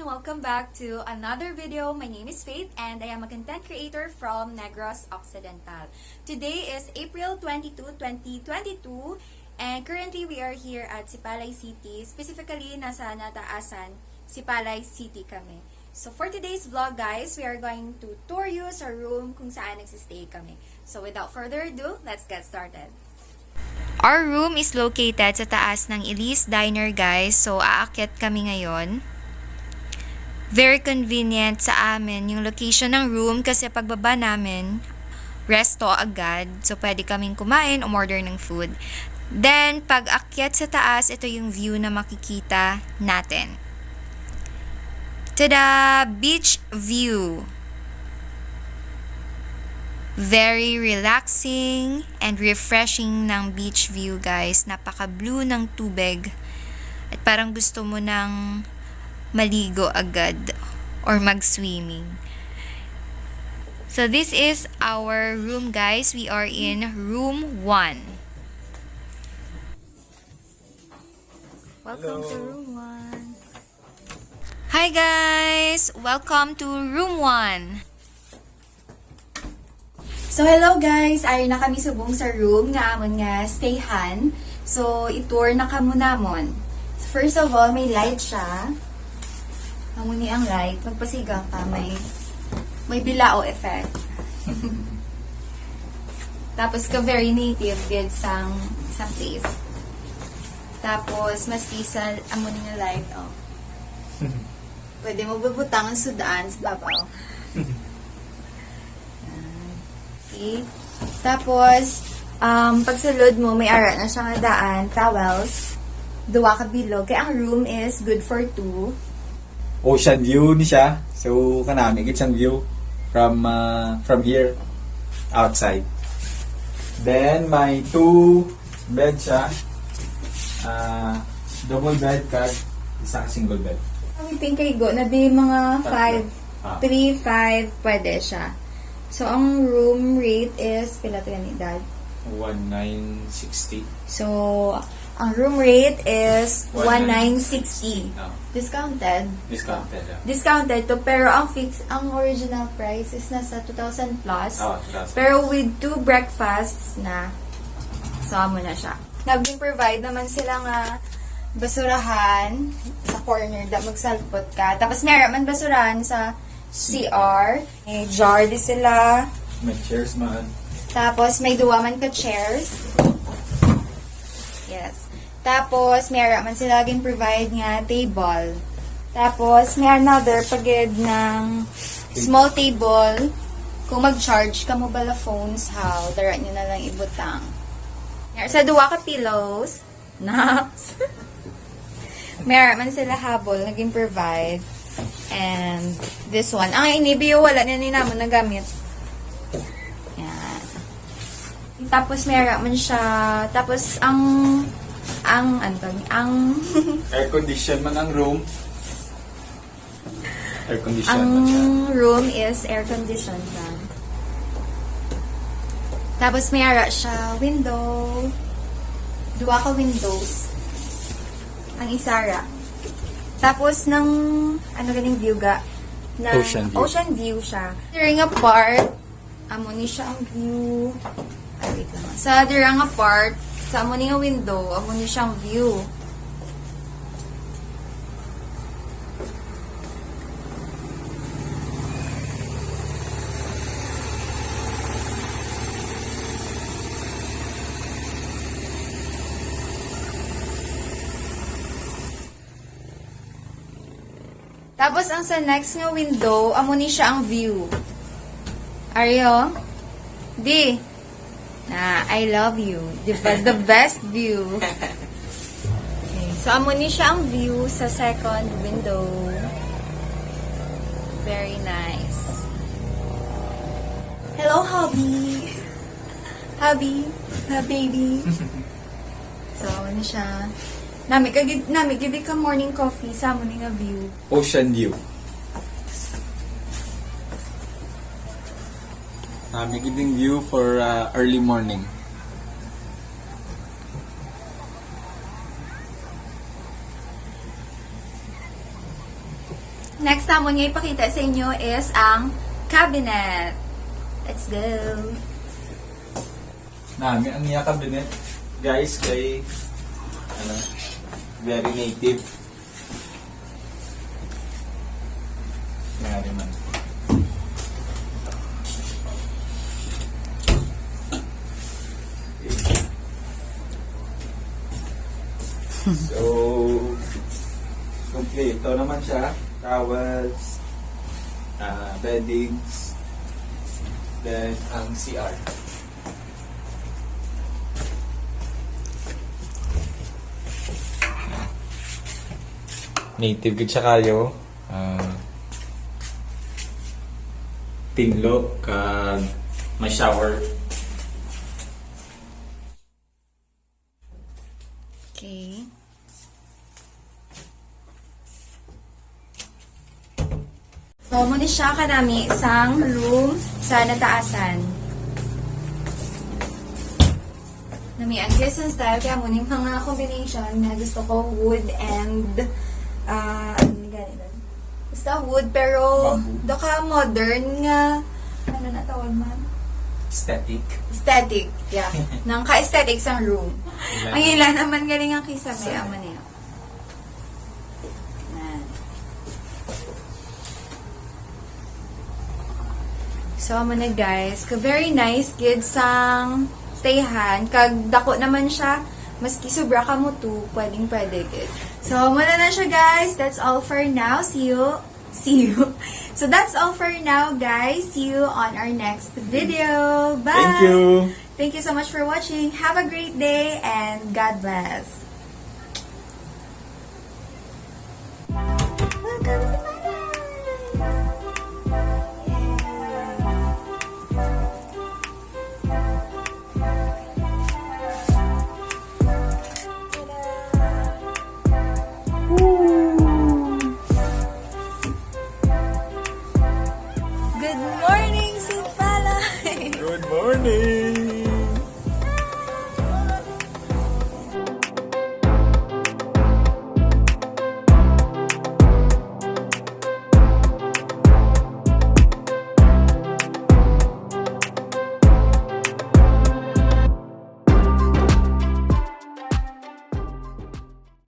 Welcome back to another video. My name is Faith and I am a content creator from Negros Occidental. Today is April 22, 2022 and currently we are here at Sipalay City. Specifically, nasa Nataasan, Sipalay City kami. So for today's vlog guys, we are going to tour you sa room kung saan nagsistay kami. So without further ado, let's get started. Our room is located sa taas ng Elise Diner guys. So aakyat kami ngayon. Very convenient sa amin yung location ng room kasi pagbaba namin, resto agad. So, pwede kaming kumain, umorder ng food. Then, pag akyat sa taas, ito yung view na makikita natin. Tada! Beach view. Very relaxing and refreshing ng beach view, guys. Napaka-blue ng tubig. At parang gusto mo ng maligo agad or mag-swimming. So this is our room guys. We are in room 1. Welcome to room 1. Hi guys! Welcome to room 1. So hello guys! Ay na kami subong sa room nga amon nga stayhan. So i-tour na kamo namon. First of all, may light siya. Amuni ang light, magpasigang ka, may bilao effect. Tapos ka very native good sang place. Tapos mas kisal amuni nga light, oh. Pwede mo bubutang ang sudaan sa babaw. Okay. Tapos pagsulod mo may ara na siya nga daan, towels, duwa ka bilog. Kaya ang room is good for 2. Ocean view ni siya. So kanami gid sang view from here outside. Then may 2 bed siya. Double bed kag isa ka single bed. Kami pinkahigo na di mga 5, 3, 5 pwede siya. So ang room rate is pila to yan dad? 1960. So ang room rate is 1960. Discounted. Discounted. Yeah. Discounted to pero ang original price is nasa 2,000 plus. Oh, 2,000. Pero with 2 breakfasts na sama mo na siya. Nag-provide naman sila nga basurahan sa corner da magsalpot ka. Tapos meron man basurahan sa CR. May jar din sila. May chairs man. Tapos may duwa man ka chairs. Yes. Tapos, may man sila laging provide nga table. Tapos, may another pagid ng small table. Kung mag-charge ka mo bala phones, how? Darat nyo na lang ibutang. Sa duwa ka pillows. Naps. May man sila habol, naging provide. And this one. Ang inibio, wala na ninamon na gamit. Yan. Tapos, may man siya. Tapos, ang air condition man ang room. Air condition ang man siya. room is air conditioned lang. Tapos may ara siya window. Duwa ka windows. Ang isara. Tapos ng ganing view ga na ocean view siya. During a part, amo ni siya ang view. Ay, wait lang. Sa during a part, sa amo ni nga window, amo ni siyang view. Tapos, ang sa next nga window, amo ni siya ang view. Ario? D. I love you. Diba? The best view. Okay. So, amo ni siya ang view sa second window. Very nice. Hello, hubby. Hubby. Baby. So, ano siya? Nami gibig ka morning coffee sa amo ni nga view. Ocean view. May giving view for early morning. Next na mo niya ipakita sa inyo is ang cabinet. Let's go. Nami ang iya cabinet, guys, kay very native. Ngari man. So, kompleto naman siya. Towels, beddings, then ang CR. Native gud siya kayo. Tinlo kag may shower. Okay. So, muna siya kanami isang room sa Nataasan. Nami ang Christian style, kaya muna yung mga combination na gusto ko wood and basta wood, pero doka modern nga, ano na tawag man? Static. Aesthetic, yeah. Nang ka-aesthetic sa room. Ang ilan naman galing ang kisame, ang maniya. So, na guys, very nice kids sang stayhan. Kag dako naman siya, maski sobra ka mo to, pwede gid. So, muna na siya guys. That's all for now. See you. So, that's all for now guys. See you on our next video. Bye! Thank you! Thank you so much for watching. Have a great day and God bless. Welcome to my life. Good morning, Sipalay! Good morning!